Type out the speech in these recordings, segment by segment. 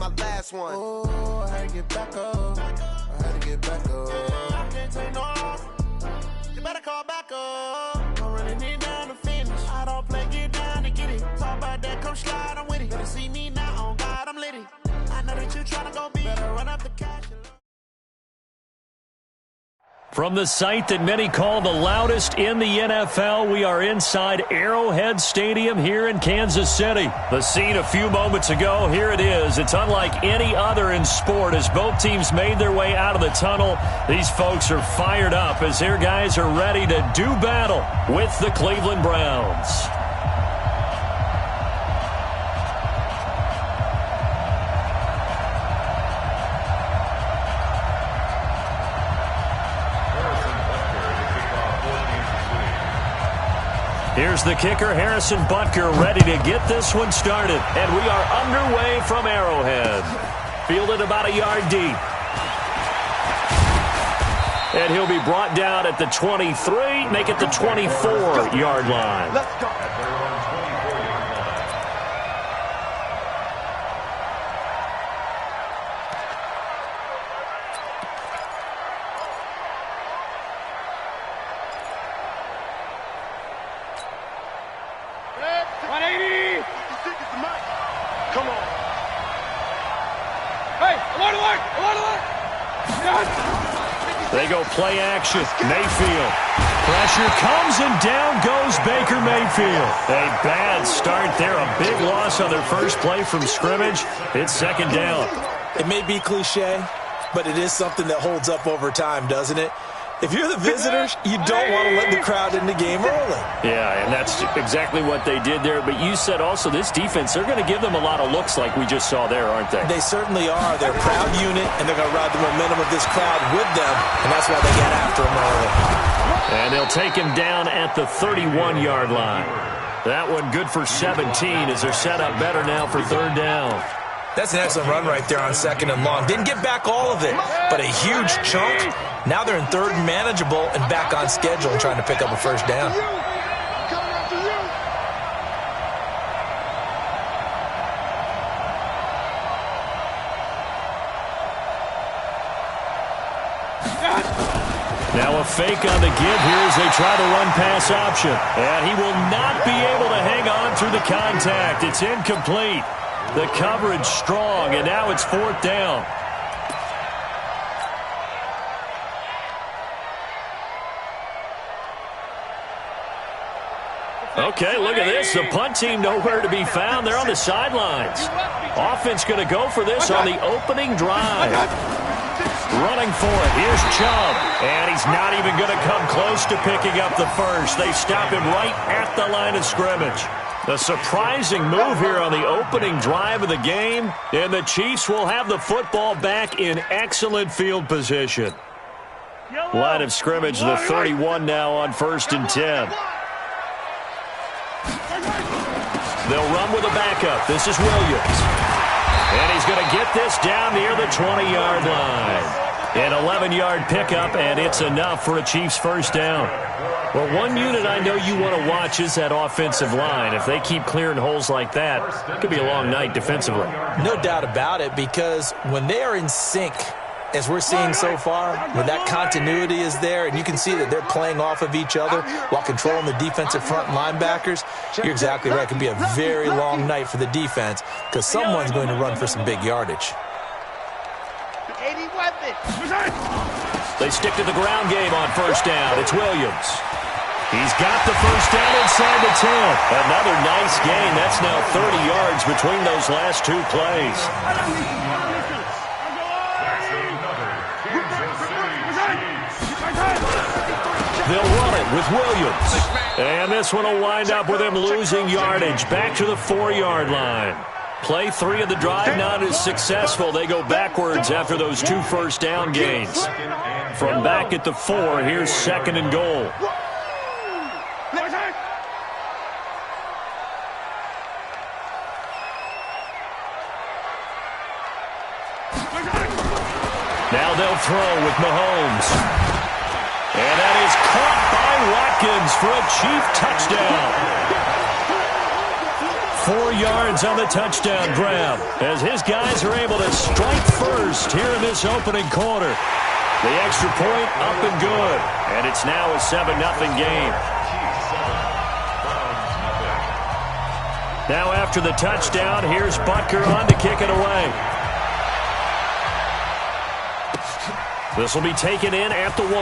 my last one. Oh, I had to get back up. I had to get back up. I can't take no loss. You better call back up. Don't really need down to finish. I don't play, get down to get it. Talk about that, come slide, I'm with it. Better see me now, on God, I'm litty. I know that you tryna go be. Better run up the cash. From the site that many call the loudest in the NFL, we are inside Arrowhead Stadium here in Kansas City. The scene a few moments ago, here it is. It's unlike any other in sport as both teams made their way out of the tunnel. These folks are fired up as their guys are ready to do battle with the Cleveland Browns. Here's the kicker, Harrison Butker, ready to get this one started. And we are underway from Arrowhead. Fielded about a yard deep. And he'll be brought down at the 23, make it the 24-yard line. Let's go. Come on. Hey, alert! They go play action. Mayfield. Pressure comes and down goes Baker Mayfield. A bad start there. A big loss on their first play from scrimmage. It's second down. It may be cliche, but it is something that holds up over time, doesn't it? If you're the visitors, you don't want to let the crowd in the game early. Yeah, and that's exactly what they did there. But you said also this defense, they're going to give them a lot of looks like we just saw there, aren't they? They certainly are. They're a proud unit, and they're going to ride the momentum of this crowd with them, and that's why they get after them early. And they'll take him down at the 31-yard line. That one good for 17 as they're set up better now for third down. That's an excellent run right there on second and long. Didn't get back all of it, but a huge chunk. Now they're in third and manageable and back on schedule and trying to pick up a first down. Now a fake on the give here as they try to run pass option. And he will not be able to hang on through the contact. It's incomplete. The coverage strong, and now it's fourth down. Okay, look at this. The punt team nowhere to be found. They're on the sidelines. Offense going to go for this on the opening drive. Running for it. Here's Chubb. And he's not even going to come close to picking up the first. They stop him right at the line of scrimmage. A surprising move here on the opening drive of the game. And the Chiefs will have the football back in excellent field position. Line of scrimmage, the 31 now on 1st and 10. They'll run with a backup. This is Williams. And he's going to get this down near the 20-yard line. An 11-yard pickup, and it's enough for a Chiefs first down. Well, one unit I know you want to watch is that offensive line. If they keep clearing holes like that, it could be a long night defensively. No doubt about it, because when they are in sync, as we're seeing so far, when that continuity is there, and you can see that they're playing off of each other while controlling the defensive front linebackers, you're exactly right. It could be a very long night for the defense because someone's going to run for some big yardage. They stick to the ground game on first down. It's Williams. He's got the first down inside the 10. Another nice gain. That's now 30 yards between those last two plays. They'll run it with Williams. And this one will wind up with him losing yardage back to the 4-yard line. Play 3 of the drive not as successful. They go backwards after those 2 first down gains. From back at the 4, here's 2nd and goal. Now they'll throw with Mahomes. And that is caught by Watkins for a Chief touchdown. 4 yards on the touchdown grab as his guys are able to strike first here in this opening quarter. The extra point up and good, and it's now a 7-0 game. Now after the touchdown, here's Butker on to kick it away. This will be taken in at the 1.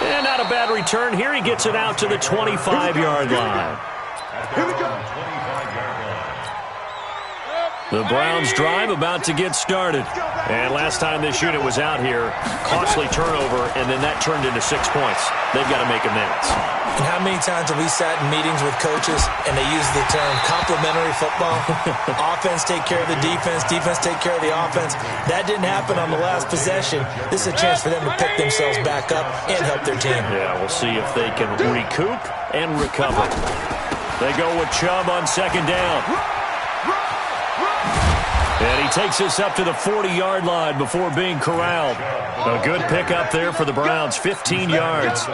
And not a bad return here. He gets it out to the 25-yard line. Here we go. The Browns drive about to get started. And last time this unit was out here, costly turnover, and then that turned into 6 points. They've got to make amends. And how many times have we sat in meetings with coaches and they use the term complementary football? Offense take care of the defense, defense take care of the offense. That didn't happen on the last possession. This is a chance for them to pick themselves back up and help their team. Yeah, we'll see if they can recoup and recover. They go with Chubb on second down. And he takes us up to the 40-yard line before being corralled. A good pickup there for the Browns, 15 yards.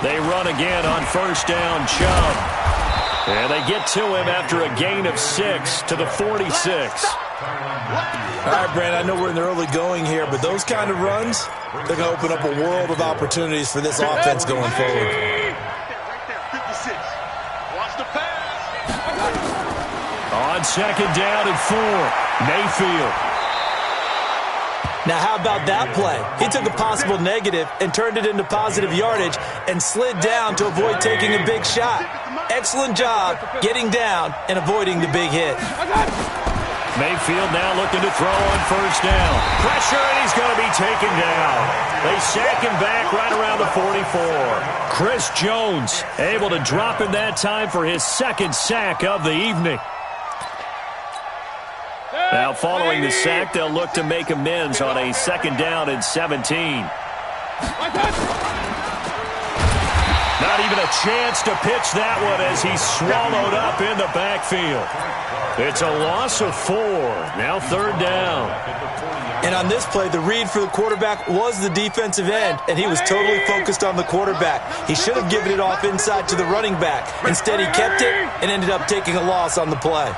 They run again on first down, Chubb. And they get to him after a gain of 6 to the 46. All right, Brandon, I know we're in the early going here, but those kind of runs, they're going to open up a world of opportunities for this offense going forward. On second down and 4, Mayfield. Now, how about that play? He took a possible negative and turned it into positive yardage and slid down to avoid taking a big shot. Excellent job getting down and avoiding the big hit. Mayfield now looking to throw on first down. Pressure, and he's going to be taken down. They sack him back right around the 44. Chris Jones able to drop in that time for his second sack of the evening. Now, following the sack, they'll look to make amends on a second down and 17. Not even a chance to pitch that one as he's swallowed up in the backfield. It's a loss of 4. Now third down. And on this play, the read for the quarterback was the defensive end, and he was totally focused on the quarterback. He should have given it off inside to the running back. Instead, he kept it and ended up taking a loss on the play.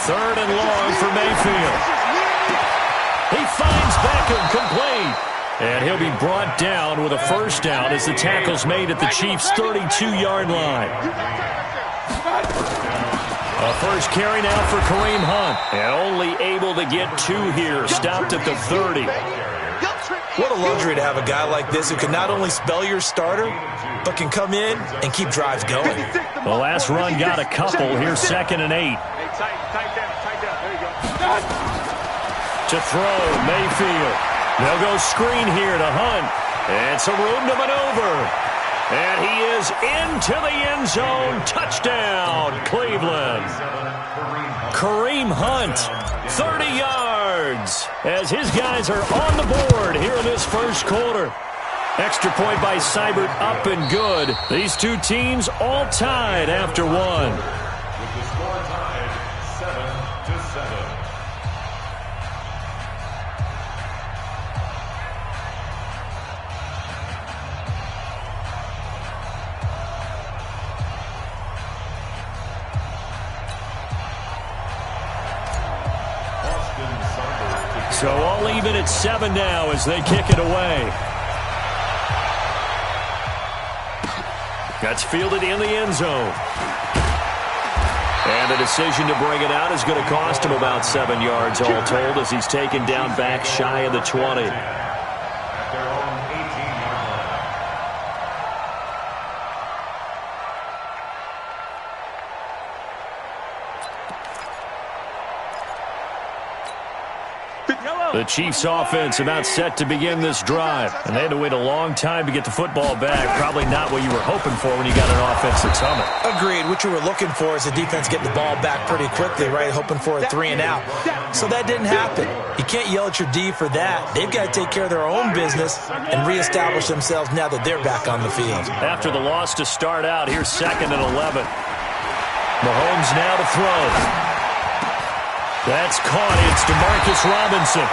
Third and long for Mayfield. He finds Beckham complete. And he'll be brought down with a first down as the tackle's made at the Chiefs' 32-yard line. A first carry now for Kareem Hunt. And only able to get 2 here. Stopped at the 30. What a luxury to have a guy like this who can not only spell your starter, but can come in and keep drives going. The last run got a couple. Here's second and 8. To throw, Mayfield. They'll go screen here to Hunt. And some room to maneuver. And he is into the end zone. Touchdown, Cleveland. Kareem Hunt, 30 yards, as his guys are on the board here in this first quarter. Extra point by Seibert, up and good. These two teams all tied after 1. With the score tied 7-7. So all even at 7 now as they kick it away. That's fielded in the end zone. And the decision to bring it out is going to cost him about 7 yards all told as he's taken down back shy of the 20. At their own 18-yard line. The Chiefs offense about set to begin this drive. And they had to wait a long time to get the football back. Probably not what you were hoping for when you got an offense that's humming. Agreed. What you were looking for is the defense getting the ball back pretty quickly, right? Hoping for a 3 and out. So that didn't happen. You can't yell at your D for that. They've got to take care of their own business and reestablish themselves now that they're back on the field. After the loss to start out, here's second and 11. Mahomes now to throw. That's caught. It's DeMarcus Robinson.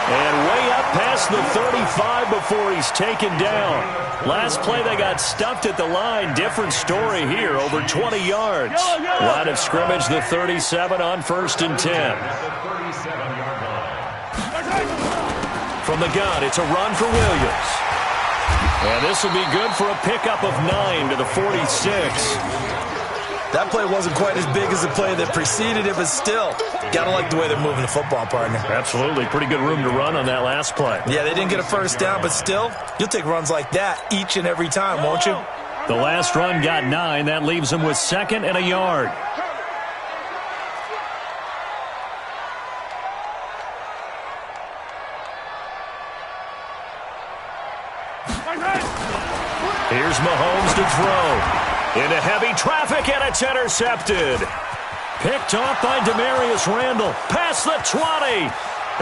And way up past the 35 before he's taken down. Last play they got stuffed at the line. Different story here, over 20 yards. Line of scrimmage, the 37 on 1st and 10. From the gun, it's a run for Williams. And this will be good for a pickup of 9 to the 46. That play wasn't quite as big as the play that preceded it, but still, got to like the way they're moving the football, partner. Absolutely. Pretty good room to run on that last play. Yeah, they didn't get a first down, but still, you'll take runs like that each and every time, won't you? The last run got 9. That leaves them with 2nd and a yard. Here's Mahomes to throw. Into heavy traffic, and it's intercepted. Picked off by Demarius Randall. Past the 20.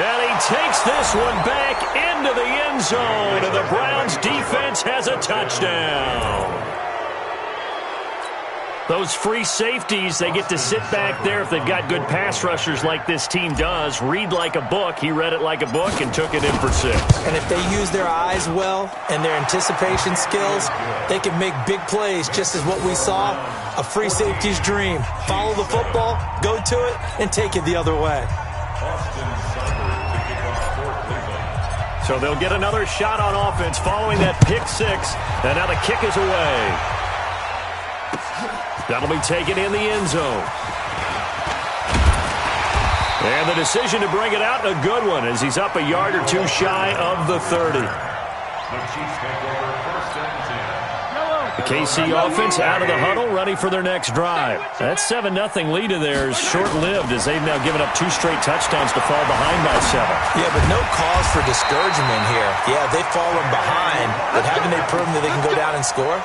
And he takes this one back into the end zone. And the Browns defense has a touchdown. Those free safeties, they get to sit back there if they've got good pass rushers like this team does. Read like a book. He read it like a book and took it in for 6. And if they use their eyes well and their anticipation skills, they can make big plays, just as what we saw, a free safety's dream. Follow the football, go to it, and take it the other way. So they'll get another shot on offense following that pick 6. And now the kick is away. That'll be taken in the end zone. And the decision to bring it out, a good one, as he's up a yard or 2 shy of the 30. The KC offense out of the huddle, ready for their next drive. That 7-0 lead of theirs short-lived, as they've now given up 2 straight touchdowns to fall behind by 7. Yeah, but no cause for discouragement here. Yeah, they've fallen behind, but haven't they proven that they can go down and score?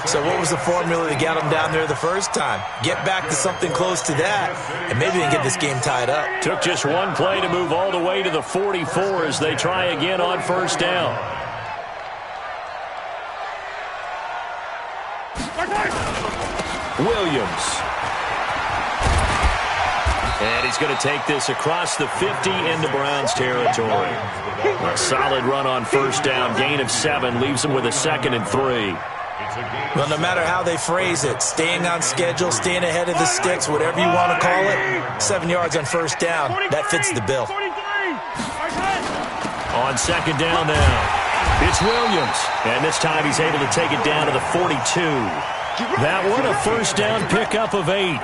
So what was the formula to get them down there the first time? Get back to something close to that, and maybe they can get this game tied up. Took just one play to move all the way to the 44 as they try again on 1st down. Williams. And he's going to take this across the 50 into Browns territory. A solid run on 1st down. Gain of 7 leaves him with a 2nd and 3. Well, no matter how they phrase it, staying on schedule, staying ahead of the sticks, whatever you want to call it, 7 yards on 1st down, that fits the bill. On 2nd down now, it's Williams. And this time he's able to take it down to the 42. That one, a 1st down pickup of 8.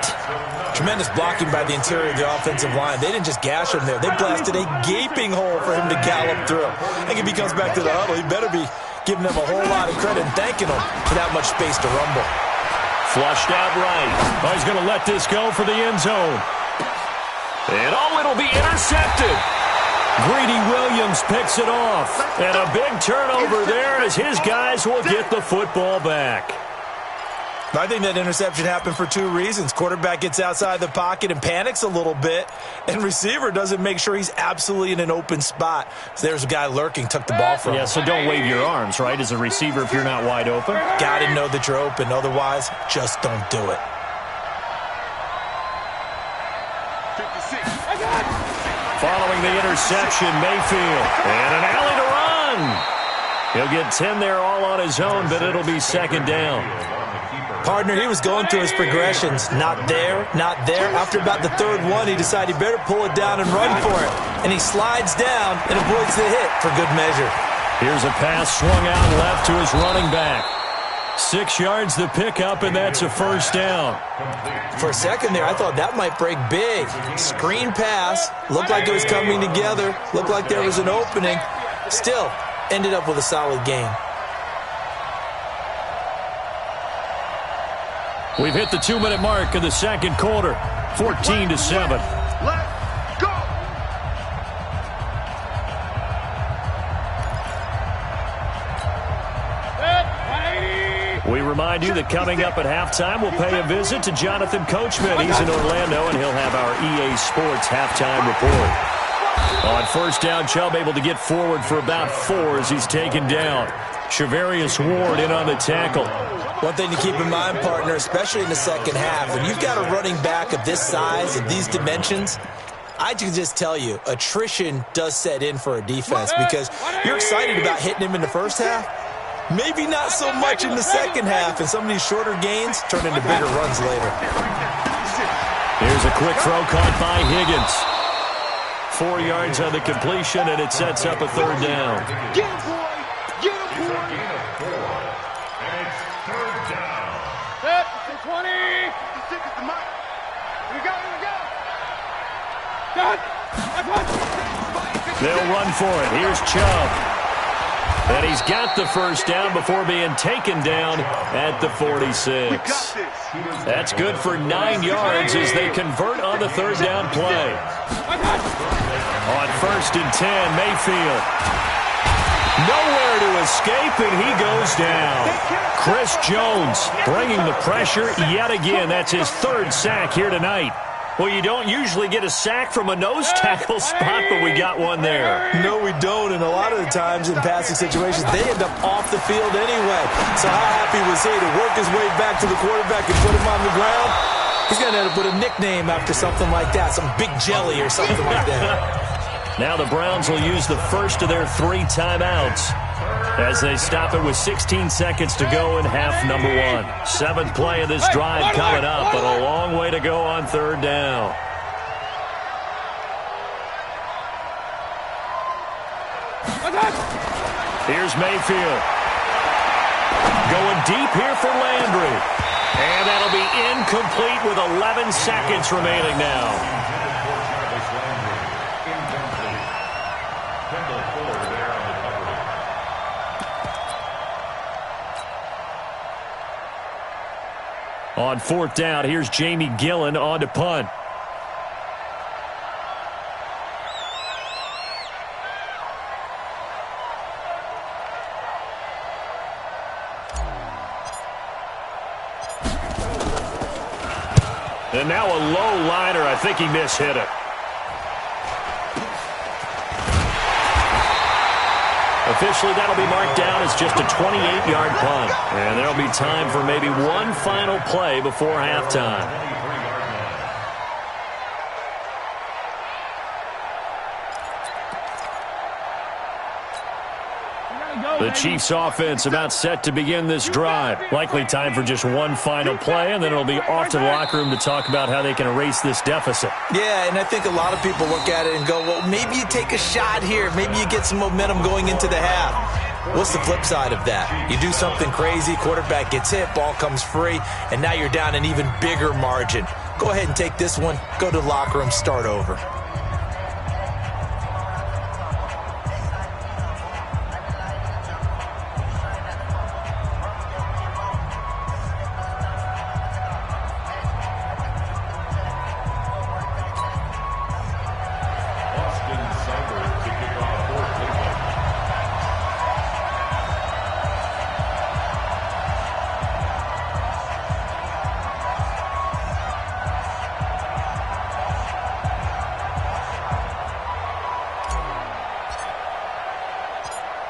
Tremendous blocking by the interior of the offensive line. They didn't just gash him there. They blasted a gaping hole for him to gallop through. I think if he comes back to the huddle, he better be giving them a whole lot of credit and thanking them for that much space to rumble. Flushed out right. Oh, he's going to let this go for the end zone. And it'll be intercepted. Greedy Williams picks it off. And a big turnover there as his guys will get the football back. I think that interception happened for 2 reasons. Quarterback gets outside the pocket and panics a little bit, and receiver doesn't make sure he's absolutely in an open spot. So there's a guy lurking, took the ball from him. Yeah, so don't wave your arms, right, as a receiver if you're not wide open? Got to know that you're open. Otherwise, just don't do it. Following the interception, Mayfield. And an alley to run. He'll get 10 there all on his own, but it'll be 2nd down. Partner, he was going through his progressions. Not there, not there. After about the 3rd one, he decided he better pull it down and run for it. And he slides down and avoids the hit for good measure. Here's a pass swung out left to his running back. 6 yards the pickup, and that's a 1st down. For a second there, I thought that might break big. Screen pass. Looked like it was coming together. Looked like there was an opening. Still, ended up with a solid gain. We've hit the 2-minute mark of the 2nd quarter, 14-7. Let's go! We remind you that coming up at halftime, we'll pay a visit to Jonathan Coachman. He's in Orlando, and he'll have our EA Sports halftime report. On 1st down, Chubb able to get forward for about 4 as he's taken down. Shavarius Ward in on the tackle. One thing to keep in mind, partner, especially in the second half, when you've got a running back of this size, of these dimensions, I can just tell you, attrition does set in for a defense because you're excited about hitting him in the first half. Maybe not so much in the second half, and some of these shorter gains turn into bigger runs later. Here's a quick throw caught by Higgins. 4 yards on the completion, and it sets up a third down. Get him, boy! Get him, boy! It's a gain of 4, and it's third down. Set, 20! Here we go, here we go! Done! They'll run for it. Here's Chubb. And he's got the first down before being taken down at the 46. That's good for 9 yards as they convert on the third down play. On 1st and 10, Mayfield. Nowhere to escape, and he goes down. Chris Jones bringing the pressure yet again. That's his 3rd sack here tonight. Well, you don't usually get a sack from a nose tackle spot, but we got one there. No, we don't, and a lot of the times in passing situations, they end up off the field anyway. So how happy was he to work his way back to the quarterback and put him on the ground? He's going to end up with a nickname after something like that, some Big Jelly or something like that. Now the Browns will use the first of their 3 timeouts as they stop it with 16 seconds to go in half number 1. 7th play of this drive coming up, but a long way to go on third down. Here's Mayfield. Going deep here for Landry. And that'll be incomplete with 11 seconds remaining now. On 4th down, here's Jamie Gillen on to punt. And now a low liner. I think he mishit it. Officially, that'll be marked down as just a 28-yard punt. And there'll be time for maybe one final play before halftime. The Chiefs offense about set to begin this drive. Likely time for just one final play, and then it'll be off to the locker room to talk about how they can erase this deficit. Yeah, and I think a lot of people look at it and go, well, maybe you take a shot here. Maybe you get some momentum going into the half. What's the flip side of that? You do something crazy, quarterback gets hit, ball comes free, and now you're down an even bigger margin. Go ahead and take this one, go to the locker room, start over.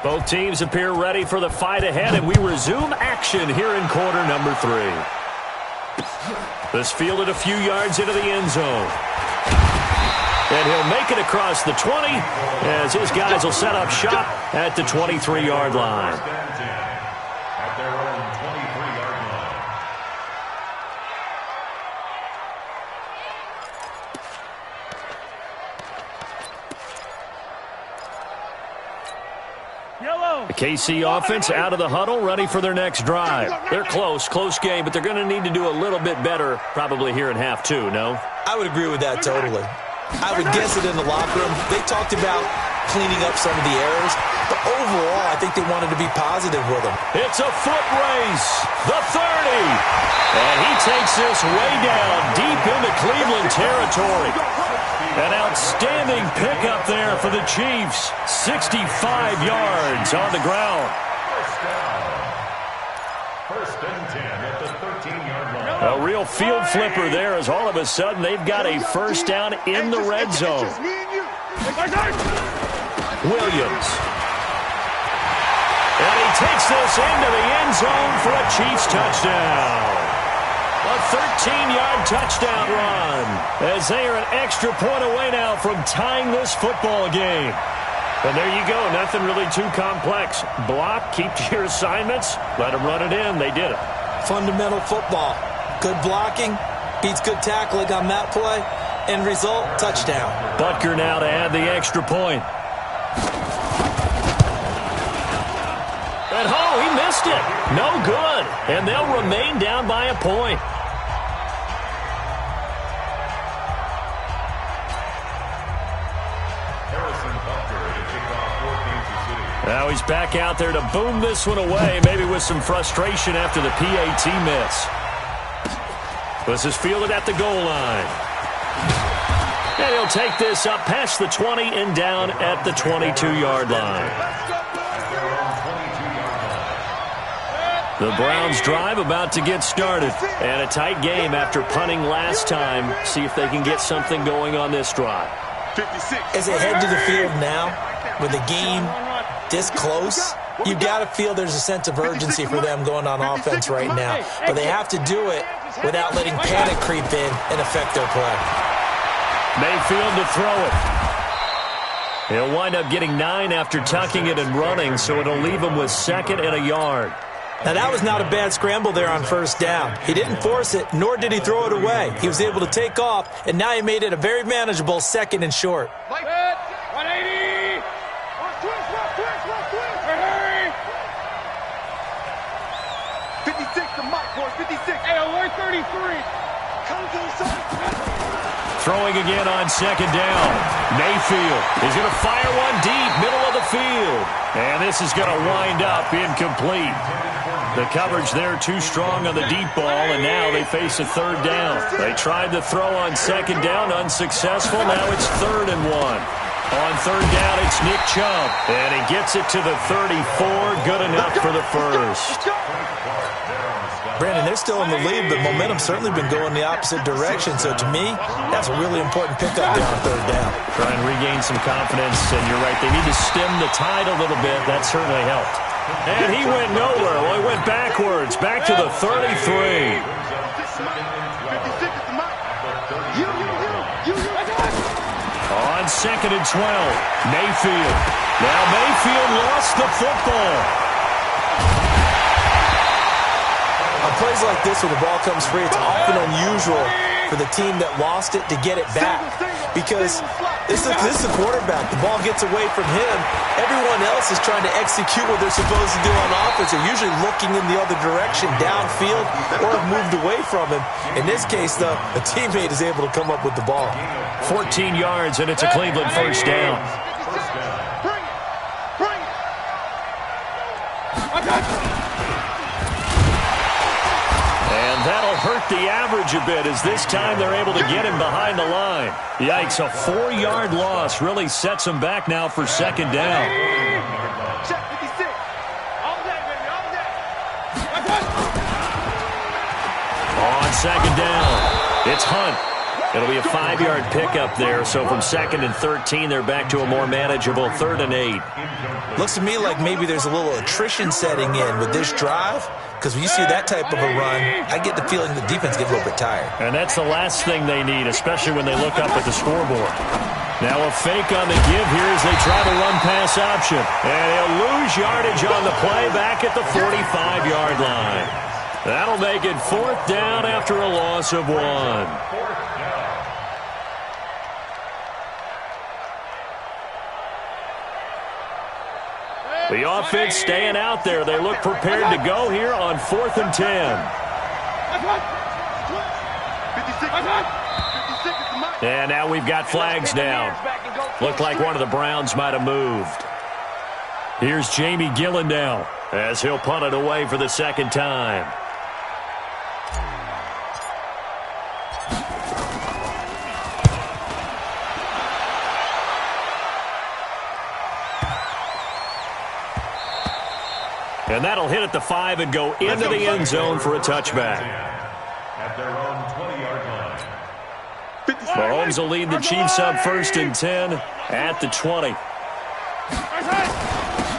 Both teams appear ready for the fight ahead, and we resume action here in quarter number 3. This fielded a few yards into the end zone. And he'll make it across the 20 as his guys will set up shop at the 23-yard line. At their own 23-yard line. The KC offense out of the huddle, ready for their next drive. They're close game, but they're going to need to do a little bit better probably here in half 2, no? I would agree with that totally. I would guess it in the locker room. They talked about cleaning up some of the errors, but overall, I think they wanted to be positive with them. It's a foot race, the 30, and he takes this way down deep into Cleveland territory. An outstanding pickup there for the Chiefs. 65 yards on the ground. First and 10 at the 13-yard line. A real field flipper there as all of a sudden they've got a first down in the red zone. Williams. And he takes this into the end zone for a Chiefs touchdown. A 13-yard touchdown run as they are an extra point away now from tying this football game. And there you go. Nothing really too complex. Block, keep to your assignments, let them run it in. They did it. Fundamental football. Good blocking beats good tackling on that play. End result, touchdown. Butker now to add the extra point. And he missed it. No good. And they'll remain down by a point. Now he's back out there to boom this one away, maybe with some frustration after the PAT miss. This is fielded at the goal line. And he'll take this up past the 20 and down at the 22-yard line. The Browns drive about to get started. And a tight game after punting last time. See if they can get something going on this drive. As they head to the field now, with the game this close, you've got to feel there's a sense of urgency for them going on offense right now. But they have to do it without letting panic creep in and affect their play. Mayfield to throw it. He'll wind up getting 9 after tucking it and running, so it'll leave him with 2nd and a yard. Now, that was not a bad scramble there on first down. He didn't force it, nor did he throw it away. He was able to take off, and now he made it a very manageable 2nd and short. 180. Left twist. Hurry. 56 to Mike, boys. 56. Hey, alert 33. Come to the side. Throwing again on 2nd down. Mayfield is going to fire one deep, middle of the field. And this is going to wind up incomplete. The coverage there too strong on the deep ball, and now they face a 3rd down. They tried to throw on 2nd down, unsuccessful. Now it's 3rd and 1. On 3rd down, it's Nick Chubb. And he gets it to the 34. Good enough for the first. Brandon, they're still in the lead, but momentum's certainly been going the opposite direction. So to me, that's a really important pickup there on 3rd down. Try and regain some confidence, and you're right. They need to stem the tide a little bit. That certainly helped. And he went nowhere. Well, he went backwards, back to the 33. On 2nd and 12, Mayfield. Now Mayfield lost the football. On plays like this, when the ball comes free, it's often unusual for the team that lost it to get it back. Because this is the quarterback. The ball gets away from him. Everyone else is trying to execute what they're supposed to do on offense. They're usually looking in the other direction, downfield, or have moved away from him. In this case, though, a teammate is able to come up with the ball. 14 yards, and it's a Cleveland first down. And that'll hurt the average a bit, as this time they're able to get him behind the line. Yikes, a 4-yard loss really sets him back now for 2nd down. On 2nd down, it's Hunt. It'll be a 5-yard pickup there, so from 2nd and 13, they're back to a more manageable 3rd and 8. Looks to me like maybe there's a little attrition setting in with this drive, because when you see that type of a run, I get the feeling the defense gets a little bit tired. And that's the last thing they need, especially when they look up at the scoreboard. Now a fake on the give here as they try to run pass option. And he'll lose yardage on the play back at the 45-yard line. That'll make it 4th down after a loss of 1. The offense staying out there. They look prepared to go here on 4th and 10. And now we've got flags down. Looked like one of the Browns might have moved. Here's Jamie Gillen now as he'll punt it away for the 2nd time. And that'll hit at the 5 and go into the end zone for a touchback. At their own 20-yard line. Mahomes will lead the Chiefs up 1st and 10 at the 20.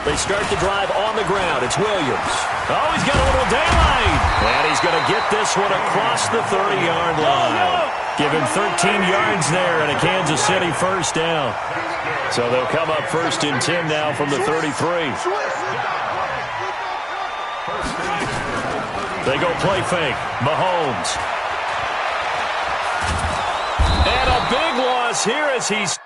They start the drive on the ground. It's Williams. Oh, he's got a little daylight. And he's going to get this one across the 30-yard line. Give him 13 yards there and a Kansas City first down. So they'll come up 1st and 10 now from the 33. They go play fake. Mahomes. And a big loss here as he's...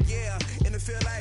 Yeah, and it feel like